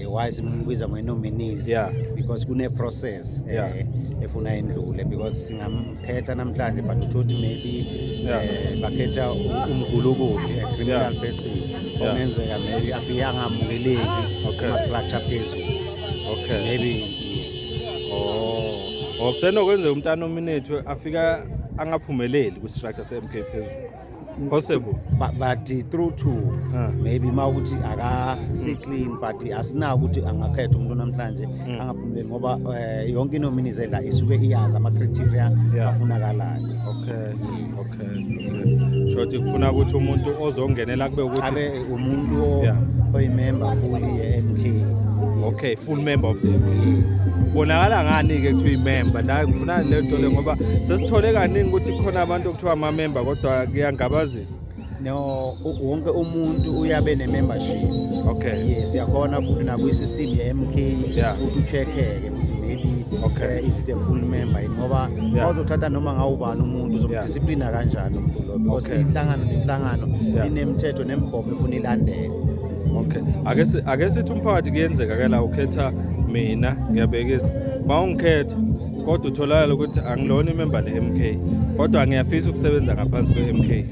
why simbiza nominees because kune process efuna indlule because singamkhetha namhlanje but uthothi maybe bakhetha umgulukudu a criminal person ongenzeka maybe afike angamukeleki kuma structure phezulu maybe kusenokwenzeka umuntu anominate afika angaphumeleli ku structure se MK phezulu possible but through to maybe mawukuthi si clean but asina ukuthi angakhetha umuntu namhlanje angaphumeleli ngoba yonke inominees la isuke iyazi ama criteria afunakalayo shothi kufuna ukuthi umuntu ozongenela kube ukuthi abe umuntu oyimember fully MK full member of the MK bonakala ngani ke kuthiwa imember la ngifuna le nto le ngoba sesithole kaningi ukuthi khona abantu okuthiwa ama member kodwa kuyangabazisa no wonke umuntu uyabe ne-membership yes yakhona futhi nakwi system ye MK ukuthi ucheckeke ukuthi maybe is it a full member ngoba awuzothatha noma ngawubani umuntu uzomdisciplina kanjani umuntu lo because inhlangano nenhlangano inemithetho nemigomo efuna ilandele ake sithi umphakathi kuyenzeka ke la ukhetha mina ngiyabekeza mawungikhetha kodwa utholakala ukuthi angilona imember le MK kodwa ngiyafisa ukusebenza ngaphansi kwe MK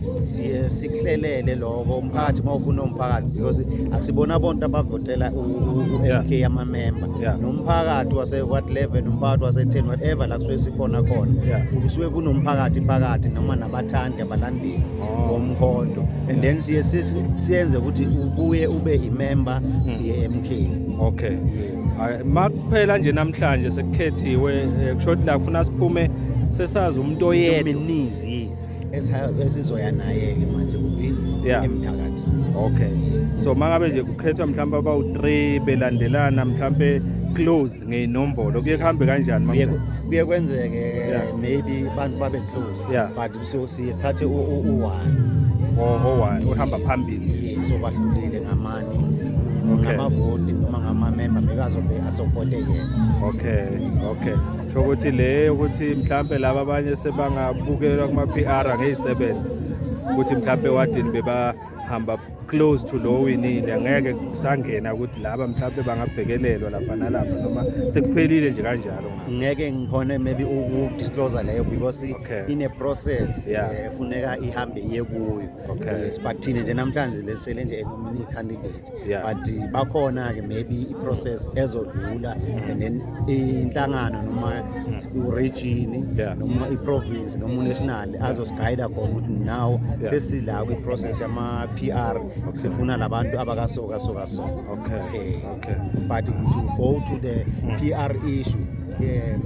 sikuhlelele lokho umphakathi mawufuna umphakathi because akusibona abantu abavotela u-MK ama-member nomphakathi wase-Ward 11 umphakathi wase-10 whatever la kusuke sikhona khona kusuke kunomphakathi phakathi noma nabathandi abalandeli bomkhonto and then siyenze ukuthi ubuye ube imember ye-MK makuphela nje namhlanje sekukhethiwe kusho la kufuna siphume sesazi umuntu oyedwa nominees esizoya naye manje emphakathi so mangabe nje kukhethwa mhlawumbe abawu3 belandelana mhlawumbe close ngeinombolo kuye kuhambe kanjani kuye kwenzeke maybe abantu babe close but so sithathe u1 uhamba phambili so bahlulile ngamani ngamavoti noma ngama-member bekazobe asupporte yena sho ukuthi le ukuthi mhlambe laba abanye sebangabukelwa kuma PR ngezisebenza ukuthi mhlambe wadini bebahamba close to lo winile angeke kusangena ukuthi laba mhlambe bangabhekelelwa lapha nalapha noma sekuphelile nje kanjalo ngeke ngikhona maybe ukudisclose leyo because in a process efuneka ihambe iye kuyo but thina nje namhlanje lesele nje nominee candidate but bakhona ke maybe iprocess ezodlula and then inhlangano noma uregion noma iprovince noma national azosigayida khona ukuthi now sesila kwiprocess yama PR sifuna labantu abakasoka so but to go to the PR issue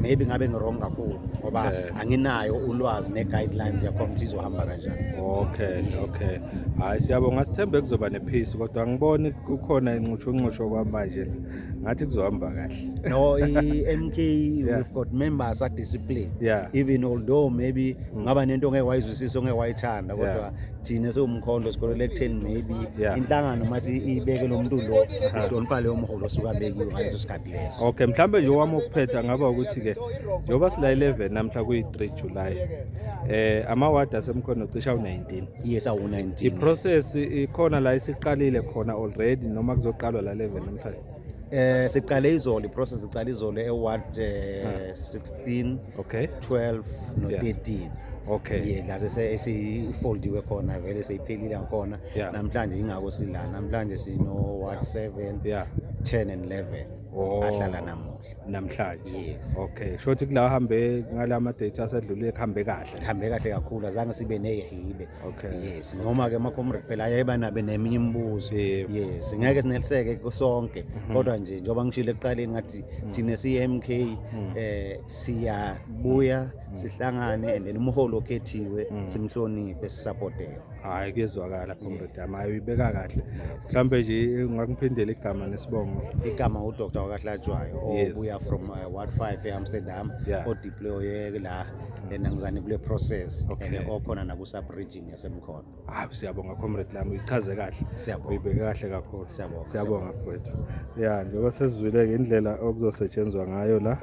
maybe ngabe ngirong kakhulu ngoba anginayo ulwazi ne-guidelines yakhomthi izohamba kanjani hayi siyabonga sithembe kuzoba nepeace kodwa ngiboni kukhona incutsho kwamanje ngathi kuzohamba kahle no i-MK we've got members are disciplined even although maybe ngaba nento ongeke wayizwisisa ongeke wayithanda kodwa thina sewumkhondo sikolele ekutheni maybe inhlangano mase ibeke lo muntu lo uhlonipha leyo mholo osuka bekiwe ngaleso sikhathi leso mhlambe nje owami ukuphetha ngaba ukuthi ke njengoba sila 11 namhla kuyi3 July ama-ward asemkhondo cisha u19 yes awu19 iprocess ikhona la isiqalile khona already noma kuzoqalwa la 11 namhlanje siqale izolo iprocess iqala izolo e-ward 16 12 no13 la sesifoldiwe khona vele seyiphelile khona namhlanje ingako sila namhlanje sino ward 7 10 and 11 ahlala namhlanje shothi kula hambe ngalama data asedlule kuhambe kahle kakhulu azange sibe nehibe noma ke ama comrade phela ayeba nabe neminye imibuzo ngeke sineliseke kusonke kodwa nje njoba ngishilo ekuqaleni ngathi thina si-MK siyabuya sihlangane and then umholo okhethiwe simhloniphe sisupporteke hayi kuyezwakala comrade amayo ibeka kahle mhlambe nje ngakuphindela igama nesibongo igama uDr Wakahlajwayo obuya from Ward 5 eAmsterdam odeploye la enangizani kule process okhona naku sub region yasemkhono siyabonga comrade lami uyichaze kahle uyibeke kahle kakhulu siyabonga mfowethu njengoba sesizwile indlela okuzosetshenzwa ngayo la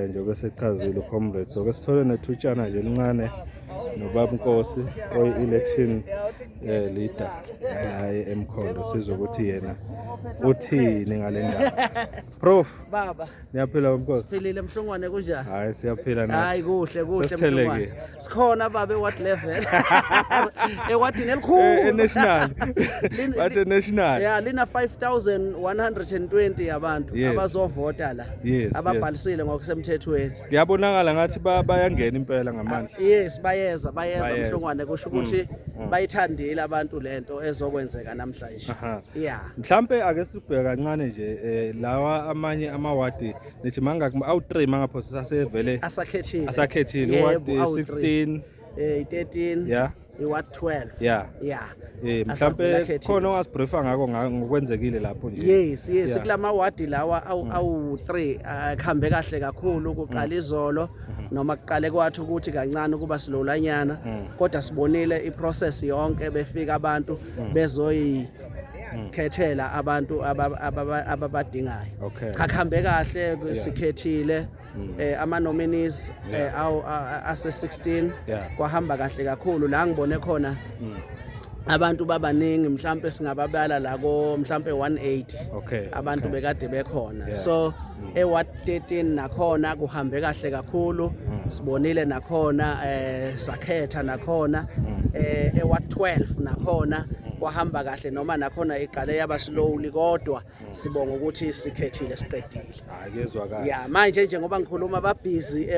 njengoba sechazile comrade so sithole nethutshana nje lincane nobaba Nkosi oyi-election leader la eMkhondo sizokuthi yena uthini ngale ndaba. Prof, Baba, niyaphila mkhosi? siphilile Mhlongwane kunjani? Hayi siyaphila nathi. Hayi kuhle Sesitheleke. Mhlongwane. Sikhona baba what level? Ewadini elikhulu. National. Bathe national. Yeah, lina 5120 abantu Yes. abazovota la. Yes, Ababhalisile ngokusemthethweni. Kuyabonakala ngathi bayangena impela ngamandla. Yes, bayeza Bayeza. Mhlongwane kusho ukuthi bayithandile abantu lento ezokwenzeka namhlanje. Aha. Yeah. Mhlambe ake sibheke kancane nje lawa amanye amawadi nithi awu3 mangapho sasevele Asakhethile. asakhethile Yebo, wadi awu-3. 16 13. yeah iward 12. yeah Yeah. mhlambe Asakhethile. khona ongasibrefa ngako ngokwenzekile lapho nje. Yes, Yeah. kulama wadi lawa awu3 akhambe kahle kakhulu kuqala izolo noma kuqale kwathi ukuthi kancane kuba silolanyana kodwa sibonile iprocess yonke befika abantu bezoyikhethela abantu ababadingayo. Okay. Akhambe kahle sikhethile ama nominees ase 16 Yeah. kwahamba kahle kakhulu la ngibone khona abantu babaningi mhlambe singababala la ko mhlambe 180 Okay. abantu Okay. bekade bekhona Yeah. so eward 13 nakhona kuhambe kahle kakhulu sibonile nakhona sakhetha nakhona eward 12 nakhona kwahamba kahle noma nakhona iqale yaba slowly kodwa sibonga ukuthi sikhethile siqedile. Hayi kezwakala. Yeah, manje njengoba ngikhuluma babhizi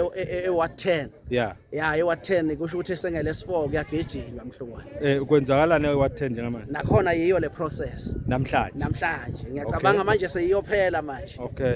eward 10. Yeah. Yeah, eward 10 kusho ukuthi sengelesi4 kuyagijinywa Mhlongwane. Kwenzakalani eward10 njengamanje? Nakhona yiyo le process Namhlanje. ngiyacabanga manje seyiyophela manje. Okay.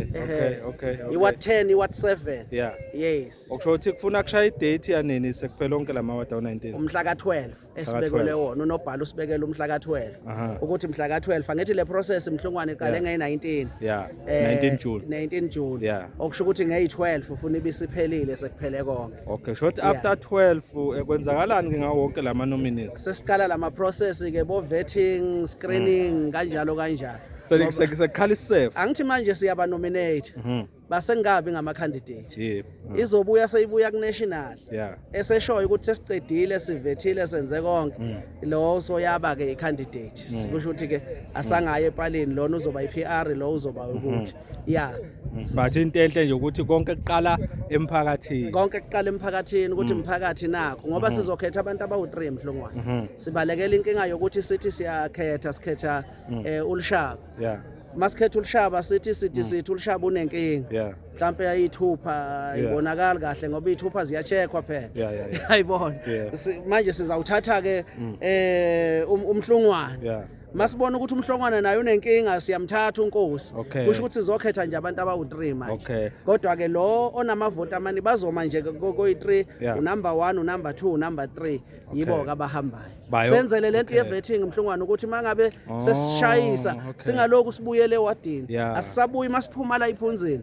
Iward 10 iward 7. Yeah. Yes. Okusho ukuthi kufuna kushaya idate yanini sekuphela onke lamawadi awu19. Umhla ka12 esibekelwe wona unobhala usibekele umhla ka12 ukuthi mhla ka12 angithi le process Mhlongwane iqale nge19. Yeah. 19 June. 19 June. Yeah. Okusho ukuthi nge12 ufuna ibisiphelile sekuphele konke. Okay, short after 12 kwenzakalani ngawo wonke lama nominees? Sesiqala lama process ke bo vetting, screening kanjalo. Sekukhala isave. Angithi manje siyaba nominate. Basengabi ngama candidate. Yebo. Izobuya seyibuya ku national. Yeah. Eseshoyo ukuthi sesiqedile sivethile senze konke. Lo soyaba ke i-candidate. Kusho ukuthi ke asangaye epaleni lona uzoba i-PR lo uzoba ukuthi. Yeah. But into enhle nje ukuthi konke kuqala emphakathini. Konke kuqala emphakathini ukuthi umphakathi nakho ngoba sizokhetha abantu abawu3 Mhlongwane. Sibalekela inkinga yokuthi sithi sikhetha uLshaba. Yeah. Masikhetha uLshaba sithi uLshaba unenkinga. Yeah. Mhlambe ayithupha ibonakala kahle ngoba ithupha ziyacheckwa phela. Yeah. Hayibona. Manje sizawuthatha ke uMhlongwane. Yeah. Masibona ukuthi uMhlongwane naye unenkinga siyamthatha uNkosi. Okay. Kusho ukuthi sizokhetha nje abantu abawu3 manje. Okay. Kodwa ke lo onamavoti amani bazoma nje ko3 unumber 1 unumber 2 unumber 3 yibo ke abahambayo. Senzele lento yevetting Mhlongwane ukuthi mangabe sesishayisa singalokhu sibuyele ewadini. Asisabuyi masiphuma la iphunzini.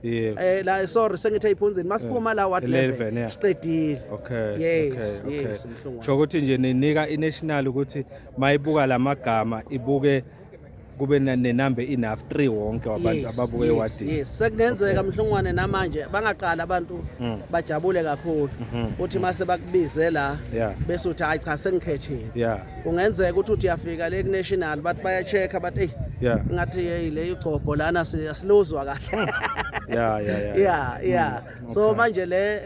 La sorry sengithe iphunzini masiphuma la ward 11 siqedile. Okay. Yes Mhlongwane. Sho ukuthi nje ninika inational ukuthi mayibuka lamagama ibuke kube nenumber enough 3 wonke wabantu ababuke ewadini. Yes, sekungenzeka Mhlongwane namanje bangaqala abantu bajabule kakhulu uthi mase bakubize la bese uthi hayi cha sengikhethile. Yeah. Kungenzeka ukuthi uyafika le national bathi baya checka bathi ngathi hey le igcobho lana siluzwa kahle. Yeah. So manje le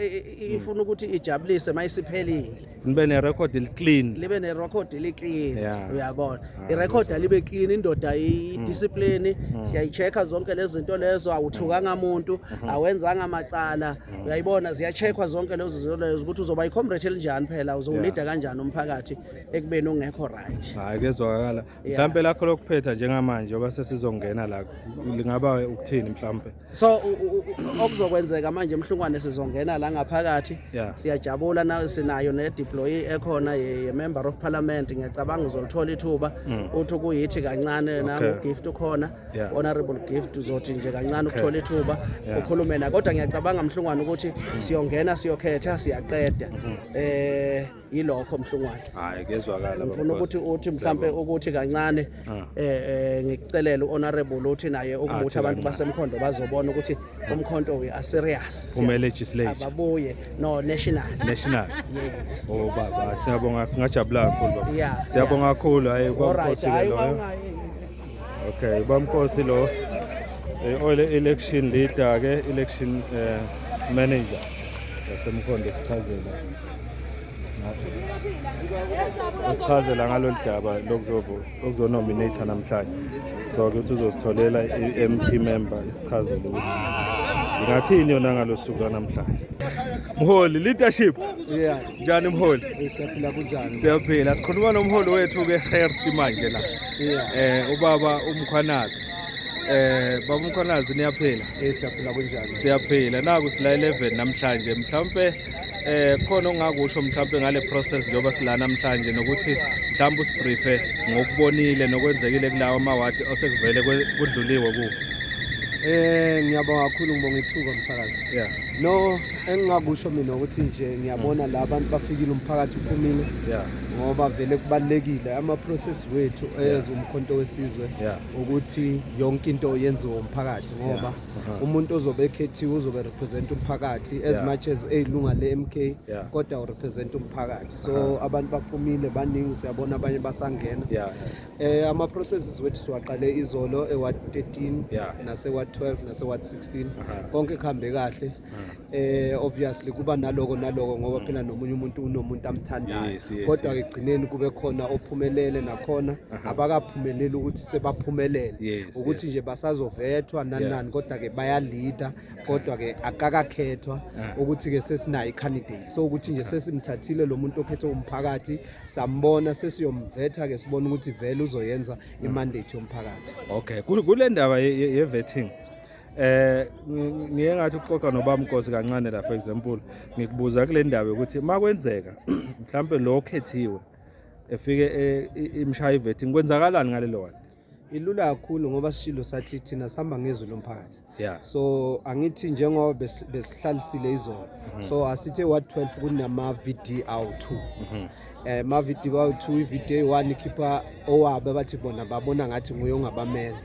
ifuna ukuthi ijabulise mayisiphelile. Nibe ne record clean. Libe ne record clean. Uyabona. I record libe clean indoda i-discipline siyayichecka zonke lezi zinto lezo awuthukanga umuntu awenzanga amacala uyayibona ziyacheckwa zonke lezo zinto lezo ukuthi uzoba i-comrade elinjani phela uzowulida kanjani umphakathi ekubeni ungekho right. Hayi kezwakala mhlambe lakho lokuphetha njengamanje ngoba sesizongena la lingaba ukuthini mhlambe. So okuzokwenzeka manje Mhlongwane sizongena la ngaphakathi siyajabula na sinayo ne deployee ekhona ye member of parliament ngiyacabanga uzolithola ithuba uthi kuyithi kancane gift ukhona honorable gift uzothi nje kancane ukuthola ithuba ukhulume na kodwa ngiyacabanga Mhlongwane ukuthi siyongena siyokhetha siyaqeda yilokho Mhlongwane. Hayi kezwakala ngifuna ukuthi uthi mhlambe ukuthi kancane ngikucelela uhonorable uthi naye ukuthi abantu basemkhondo bazobona ukuthi umkhonto we are serious ume legislature ababuye no national. Yes. Oh baba siyabonga singajabula kakhulu baba. Yeah. Siyabonga kakhulu hayi kwaNkosi lo. Okay, bamkosi lo election leader ke election manager yasemkhondo sichazela. Sichazela ngalolu daba lokuzonominate namhlanje. So ke uzositholela iMP member isichazele ukuthi ngathini yona ngalosuku namhlanje. Mholi leadership. Yeah. Njani mholi? Siyaphila kunjani? Siyaphila. Sikhuluma nomholi wethu ke Gertie manje la. Yeah. Ubaba uMkhwanazi. Baba uMkhwanazi niyaphila? Siyaphila kunjani? Siyaphila. Naku sila 11 namhlanje. Mhlawumbe khona ongakusho mhlawumbe ngale process njoba sila namhlanje nokuthi mhlawumbe usibriefe ngokubonile nokwenzekile kulawa amawadi osekuvele kudluliwe ku. Ngiyabonga kakhulu ngibonga ithuba umsakazi. Yeah. No, engingakusho mina ukuthi nje ngiyabona la bantu bafikile umphakathi uphumile. Yeah. Ngoba vele kubalekile ama process wethu umkhonto wesizwe ukuthi yonke into yenziwe umphakathi ngoba umuntu ozobe ekhethiwe uzobe represent umphakathi as much as elunga leMK kodwa u represent umphakathi. So abantu baphumile baningi siyabona abanye basangena. Ama processes wethu siwaqale izolo eWard 13 naseWard 12 naseWard 16 konke kuhambe kahle. Obviously kuba naloko ngoba phela nomunye umuntu unomuntu amthandayo kodwa ke egcineni kube khona ophumelele nakhona abakaphumeleli ukuthi sebaphumelele ukuthi nje basazovethwa nani kodwa ke bayalida kodwa ke akakakhethwa ukuthi ke sesinayo icandidate so ukuthi nje sesimthathile lo muntu okhethwe umphakathi sambona sesiyomvetha ke sibona ukuthi vele uzoyenza imandate yomphakathi. Okay, kule ndaba ye vetting ngiye ngathi uxoxa nobamkosi kancane la for example ngikubuza kule ndaba ukuthi makwenzeka mhlambe lo okhethiwe efike imshaya ivetting kwenzakalani ngalelo wadi? Ilula kakhulu ngoba sishilo sathi thina sihamba ngezwi lomphakathi. So angithi njengoba besihlalisile izolo so asithe Ward 12 kunama VD awu2 ma VD awu2 iVD 1 ikhipha owabe bathi bona babona ngathi nguye ongabamela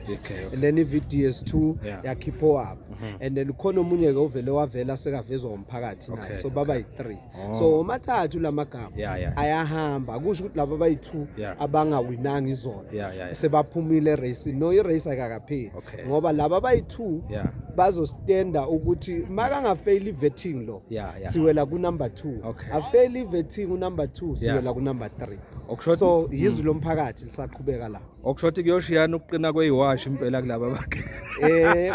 and then iVD S2 yakhipha owabe and then khona omunye ke ovele wavela sekavezwa umphakathi naye so baba yi3 so omathathu lamagama ayahamba kusho ukuthi laba bayi2 abangawinanga izolo sebaphumile race no irace ayikapheli ngoba laba bayi2 bazostenda ukuthi makangafail ivetting lo siwela ku number 2 afail ivetting u number 2 siwela ku number 3 so yizwi lomphakathi lisaqhubeka la okushothi kuyoshiyana ukuqina kweyiwashi impela kulaba bakhe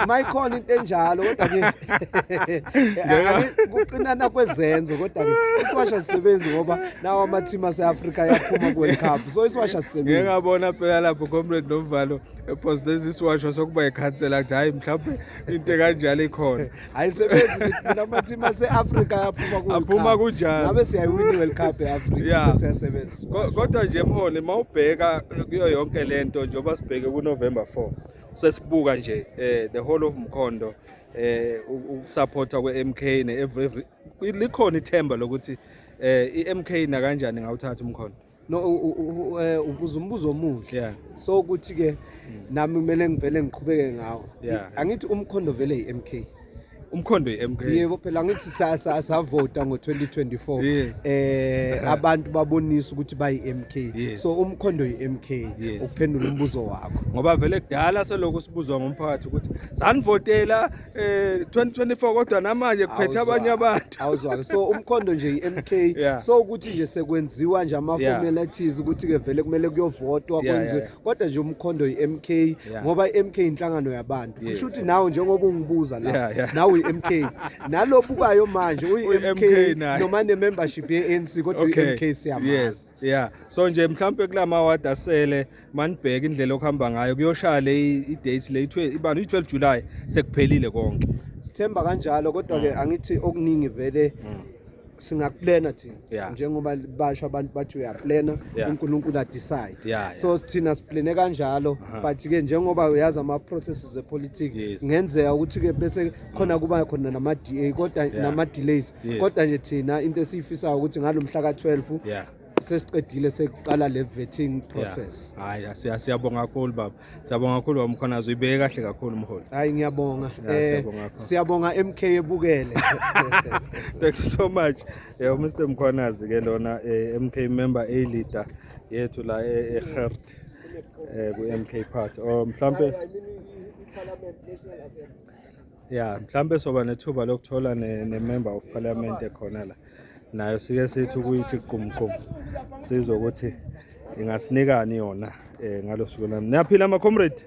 mayikhona into enjalo kodwa ke kuqinana kwezenzo kodwa ke isiwasha sisebenzi ngoba nawo ama-team ase-Africa yaphuma ku-World Cup so isiwasha sisebenzi ngeke ngabona phela lapho comrade Nomvalo eposteza isiwasha sokuba ikhansela ukuthi hayi mhlawumbe into kanjalo ikhona ayisebenzi ama-team ase-Africa aphuma kunjalo ngabe siyayiwina i-World Cup e-Africa siyasebenza kodwa nje mholi mawubheka kuyo yonke lento njengoba sibheke ku-November 4 sesibuka nje the whole of Mkhondo ukusupporta kwe-MK ne-every likhona ithemba lokuthi i-MK na kanjani ngawuthatha Mkhondo? No ubuza umbuzo omuhle so ukuthi ke nami kumele ngivele ngiqhubeke ngawo angithi Umkhondo vele yi-MK Umkhondo iMK. Yebo phela ngithi savota ngo2024 abantu babonisa ukuthi bayi MK so Umkhondo iMK ukuphendula umbuzo wakho ngoba vele kudala selokhu sibuzwa ngomphakathi ukuthi sanivotela 2024 kodwa namanje kuphethe abanye abantu awuzwake so Umkhondo nje iMK so ukuthi nje sekwenziwa nje ama formalities ukuthi ke vele kumele kuyovotwa kwenziwe kodwa nje Umkhondo iMK ngoba iMK inhlangano yabantu kusho ukuthi nawe njengoba ungibuza la nawe MK nalobukayo manje uyi-MK noma ne-membership ye-ANC kodwa uyi-MK siyamazi so nje mhlawumbe kulama ward asele manibheka indlela okuhamba ngayo kuyoshale i-date le ibani i-12 July sekuphelile konke sithemba kanjalo kodwa ke angithi okuningi vele singaplana thina njengoba basho abantu bathi uyaplana uNkulunkulu adecide so sithina siplane kanjalo but ke njengoba uyazi ama processes epolitics ngenzeka ukuthi ke bese khona kuba khona nama DA kodwa nama delays kodwa nje thina into esiyifisayo ukuthi ngalomhla ka12 sesiqedile sekuqala le vetting process. Hayi siyabonga kakhulu baba. Siyabonga kakhulu Mkhwanazi uyibeke kahle kakhulu mholi. Hayi ngiyabonga. Siyabonga MK ebukele. Thank you so much. Mr Mkhwanazi ke lona MK member A leader yethu la eGert ku-MK Park mhlambe mhlambe soba nethuba lokuthola ne-member of parliament ekhona la nayo sike sithi ukuyithi qumqum sizokuthi ingasinikani yona ngalo suku lami. Niyaphila ama-comrade?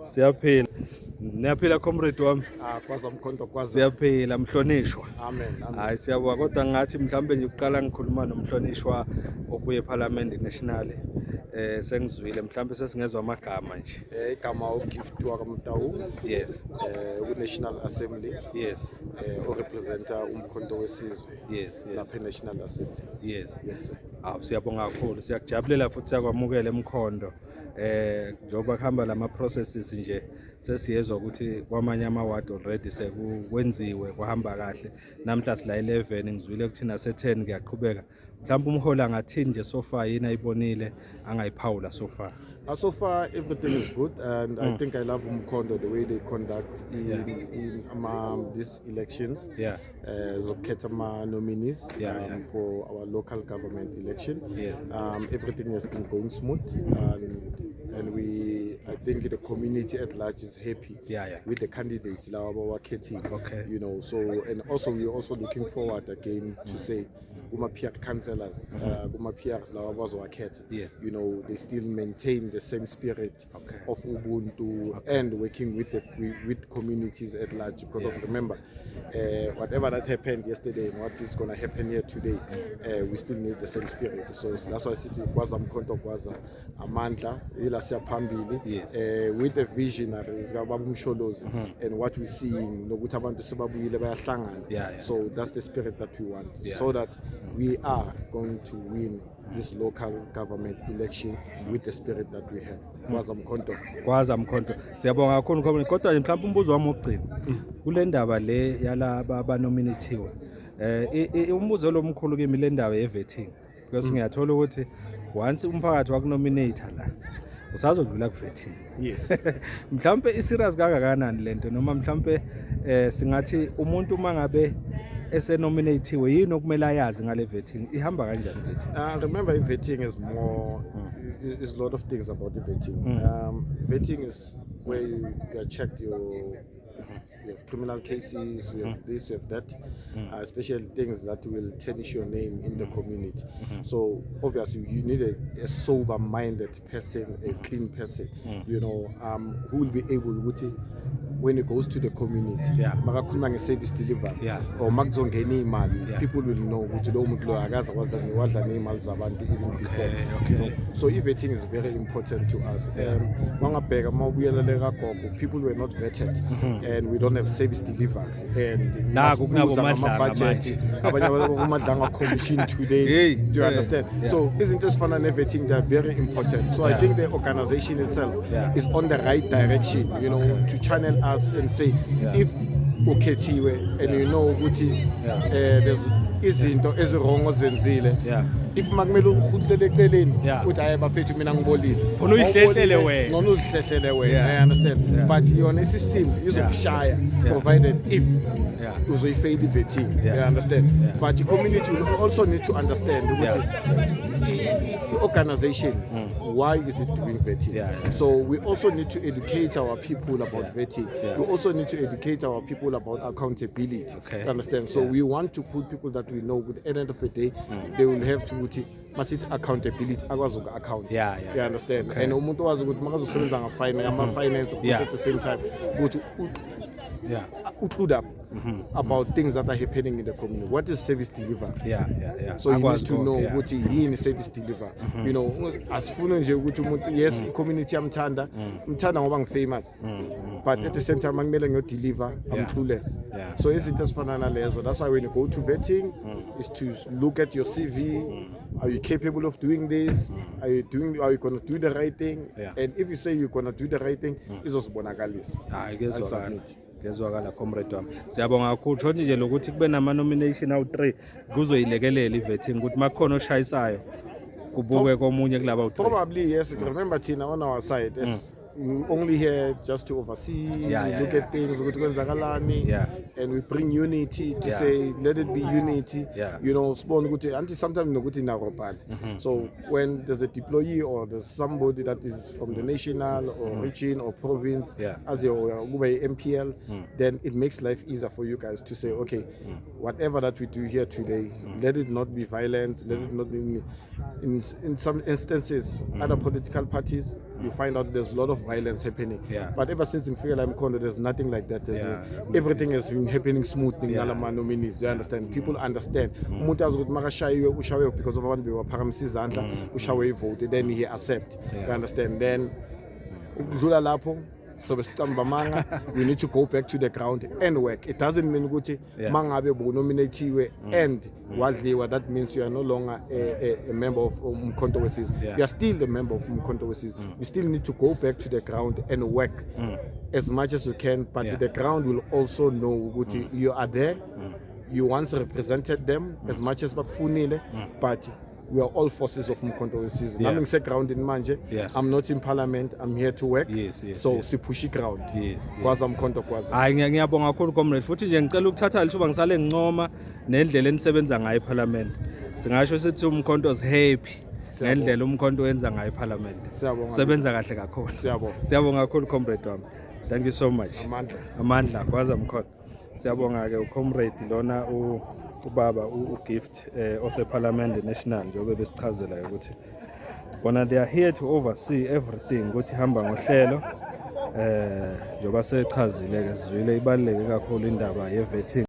Siyaphila. Niyaphila comrade wami? Kwaza umkhonto kwaza. Siyaphila mhlonishwa. Amen. Hayi siyabonga kodwa ngathi mhlambe nje uqala ngikhuluma nomhlonishwa obuye eParliament National. Sengizwile mhlambe sesingezwe amagama nje. Igama uGiftwa kaMtawu. Yes. Ku-National Assembly. Yes. Orepresenta umkhonto wesizwe. Yes. Lapha eNational Assembly. Yes. Yes sir. Siyabonga kakhulu. Siyakujabulela futhi siyakwamukela emkhondo. Njengoba kuhamba lama processes nje sesiyezwa ukuthi kwamanye ama-ward already sekwenziwe kwahamba kahle. Namhla sila 11 ngizwile ukuthi nase 10 kuyaqhubeka. Mhlawumbe umholi angathini nje so far yini ayibonile angayiphawula so far? So far everything is good and I think I love Umkhondo the way they conduct in these elections. Zokukhetha nominees for our local government election. Everything has been going smooth and I think the community at large is happy with the candidates Okay. You know, so and also we're also looking forward again to say kuma-PR councillors, kuma-PRs you know, they still maintain the same spirit of Ubuntu and working with communities at large because of remember whatever that happened yesterday and what is going to happen here today, we still need the same spirit. So that's why I said Kwaza Mkhonto Kwaza Amandla ila siyaphambili with the visionaries and what we see nokuthi abantu sebabuyile bayahlangana. So that's the spirit that we want so that we are going to win this local government election with the spirit that we have. Kwaza Mkhonto. Siyabonga kakhulu kodwa mhlawumbe umbuzo wami wokugcina kule ndaba le yalaba abanominathiwe. Umbuzo lo mkhulu kimi le ndaba ye-vetting because ngiyathola ukuthi once umphakathi wakunominate la usazodlula ku-vetting. Yes. Mhlawumbe iserious kangakanani lento noma mhlawumbe singathi umuntu mangabe esenominathiwe yini okumele ayazi ngale vetting ihamba kanjani vetting? Remember vetting is more is a lot of things about the vetting. Vetting is where you are checked you have criminal cases, you have this, you have that, especially things that will tarnish your name in the community. So obviously you need a sober-minded person, a clean person, you know, who will be able to, when it goes to the community, service delivery, or people will know even before. You know? So vetting is very important to us. People were not vetted, and we don't have service delivery. And budget, commission today. Do you understand? So isn't this fun and everything? They're very important. So I think the organization itself is on the right direction, you know, to channel us and say if ukhethiwe and you know ukuthi there's izinto ezirongo zenzile if makumele ukhulele eceleni uthi hayi bafethu mina ngibolile ufuna uyihlehlele wena ngona uzihlehlele wena I understand but yona system izokushaya provided if uzoyifail vetting you understand but the community will also need to understand ukuthi organization why is it doing vetting so we also need to educate our people about vetting we also need to educate our people about accountability you understand so we want to put people that we know at the end of the day they will have to accountability akwazi uku-account you understand and umuntu wazi ukuthi makazosebenza ngama-finance at the same time ukuthi include up about things that are happening in the community. What is service delivery? So you need to know what is service delivery. You know, as fun as you yes, community mtanda ngoba famous, but at the same time I'm deliver, I'm clueless. So is it just for analysis? That's why when you go to vetting, is to look at your CV. Are you capable of doing this? Are you going to do the right thing? And if you say you're going to do the right thing, it's also bonagalis. I guess ngezwakala comrade wami siyabonga kakhulu shonje nje lokuthi kube nama nomination awu3 kuzoyilekelela ivetting ukuthi makhona oshayisayo kubuke komunye kulaba u3 probably yes remember thina on our side we're only here just to oversee, look at things, and we bring unity to say, let it be unity. You know, sometimes so when there's a deployee or there's somebody that is from the national or region or province as your MPL, then it makes life easier for you guys to say, okay, whatever that we do here today, let it not be violent, let it not be in some instances, other political parties, you find out there's a lot of violence happening. But ever since in Figure Mkondo, there's nothing like that. Everything has been happening smoothly. You understand? People understand. Because of one vote, then he accept. You understand? Then so we need to go back to the ground and work. It doesn't mean mangabe nominate and that means you are no longer a member of Umkhonto weSizwe. You are still a member of Umkhonto weSizwe. You still need to go back to the ground and work as much as you can, but the ground will also know you are there. You once represented them as much as Bakfunile, but we are all forces of Umkhonto weSizwe. I'm in ground in Manje. I'm not in parliament. I'm here to work. So sipushi ground. Kwaza Umkhonto kwaza. Hayi ngiyabonga kakhulu comrade. Futhi nje ngicela ukuthatha lithuba ngisale ngincoma nendlela enisebenza ngayo eParliament. Singasho sithi Umkhonto is happy ngendlela Umkhonto wenza ngayo eParliament. Sebenza kahle kakhulu. Siyabonga kakhulu comrade wami. Thank you so much. Amandla kwaza Umkhonto. Siyabonga ke ucomrade lona ubaba uGift oseParliament National njengoba besichazela ukuthi bona they are here to oversee everything ukuthi hamba ngohlelo njengoba sechazile ke sizwile ibaluleke kakhulu indaba ye vetting.